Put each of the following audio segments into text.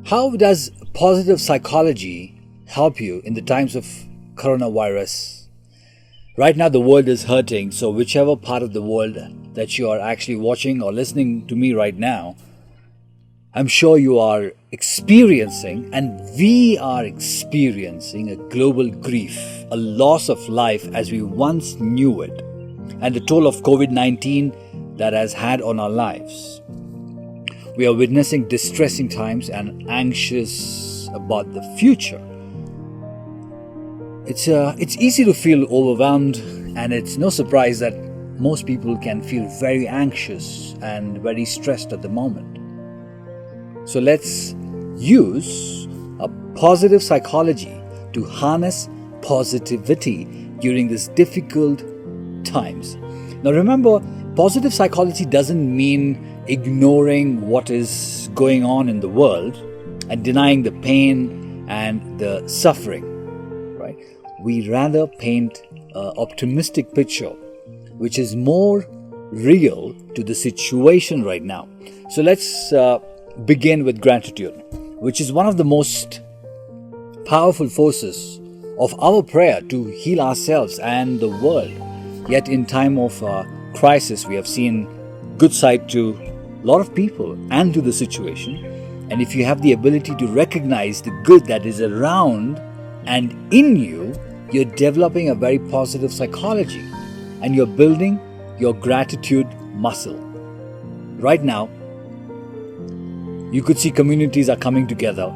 How does positive psychology help you in the times of coronavirus? Right now the world is hurting, so whichever part of the world that you are actually watching or listening to me right now, I'm sure you are experiencing, and we are experiencing, a global grief, a loss of life as we once knew it, and the toll of COVID-19 that has had on our lives. We are witnessing distressing times and anxious about the future. It's easy to feel overwhelmed, and it's no surprise that most people can feel very anxious and very stressed at the moment. So let's use a positive psychology to harness positivity during these difficult times. Now remember, positive psychology doesn't mean ignoring what is going on in the world and denying the pain and the suffering, right? We rather paint an optimistic picture which is more real to the situation right now. So let's begin with gratitude, which is one of the most powerful forces of our prayer to heal ourselves and the world. Yet in time of crisis, we have seen good side to a lot of people and to the situation. And if you have the ability to recognize the good that is around and in you, you're developing a very positive psychology and you're building your gratitude muscle. Right now, you could see communities are coming together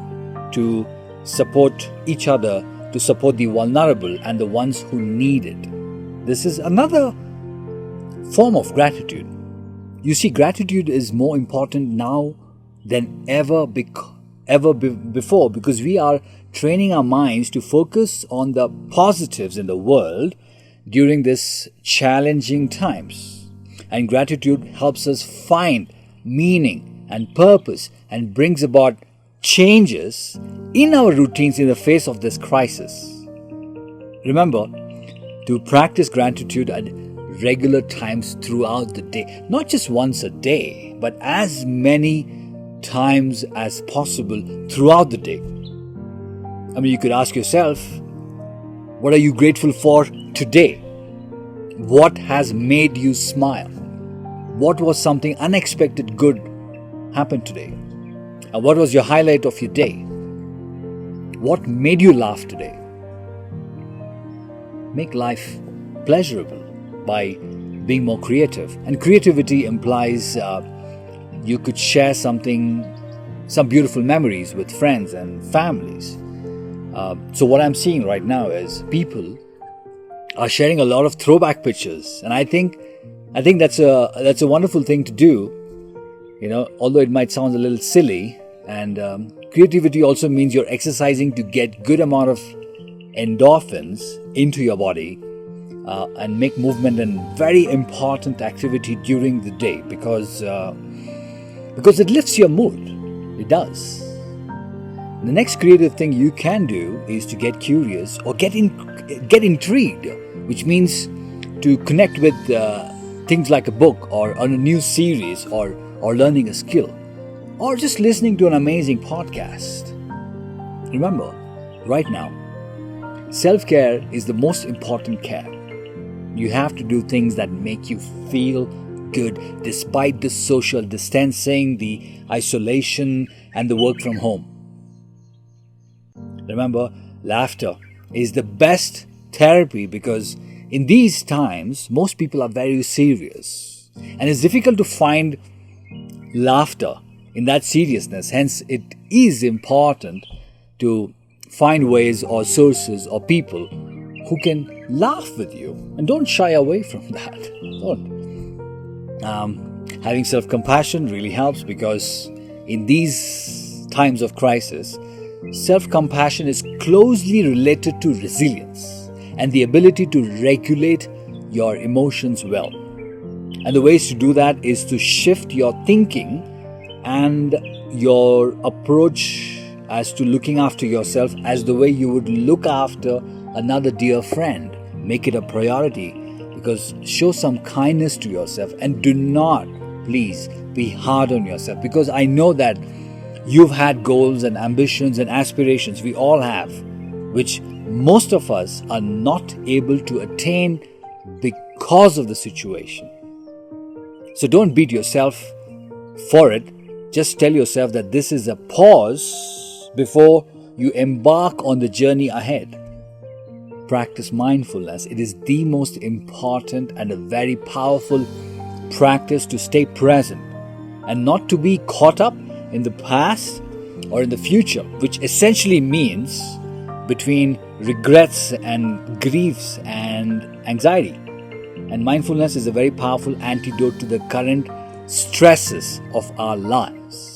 to support each other, to support the vulnerable and the ones who need it. This is another form of gratitude. You see, gratitude is more important now than ever before, because we are training our minds to focus on the positives in the world during these challenging times. And gratitude helps us find meaning and purpose and brings about changes in our routines in the face of this crisis. Remember to practice gratitude at regular times throughout the day, not just once a day, but as many times as possible throughout the day. I mean, you could ask yourself, what are you grateful for today? What has made you smile? What was something unexpected good happened today? And what was your highlight of your day? What made you laugh today? Make life pleasurable by being more creative. And creativity implies you could share some beautiful memories with friends and families. So what I'm seeing right now is people are sharing a lot of throwback pictures, and I think that's a wonderful thing to do. You know, although it might sound a little silly, and creativity also means you're exercising to get good amount of endorphins into your body and make movement a very important activity during the day because it lifts your mood. It does. The next creative thing you can do is to get curious or get intrigued, which means to connect with things like a book or on a new series or learning a skill or just listening to an amazing podcast. Remember, right now, self-care is the most important care. You have to do things that make you feel good despite the social distancing, the isolation, and the work from home. Remember, laughter is the best therapy because in these times, most people are very serious. And it's difficult to find laughter in that seriousness. Hence, it is important to find ways or sources or people who can laugh with you. And don't shy away from that. Don't. Having self-compassion really helps because in these times of crisis, self-compassion is closely related to resilience and the ability to regulate your emotions well. And the ways to do that is to shift your thinking and your approach as to looking after yourself as the way you would look after another dear friend. Make it a priority because show some kindness to yourself and do not, please, be hard on yourself, because I know that You've had goals and ambitions and aspirations, we all have, which most of us are not able to attain because of the situation. So don't beat yourself for it. Just tell yourself that this is a pause before you embark on the journey ahead. Practice mindfulness. It is the most important and a very powerful practice to stay present and not to be caught up in the past or in the future, which essentially means between regrets and griefs and anxiety. And mindfulness is a very powerful antidote to the current stresses of our lives.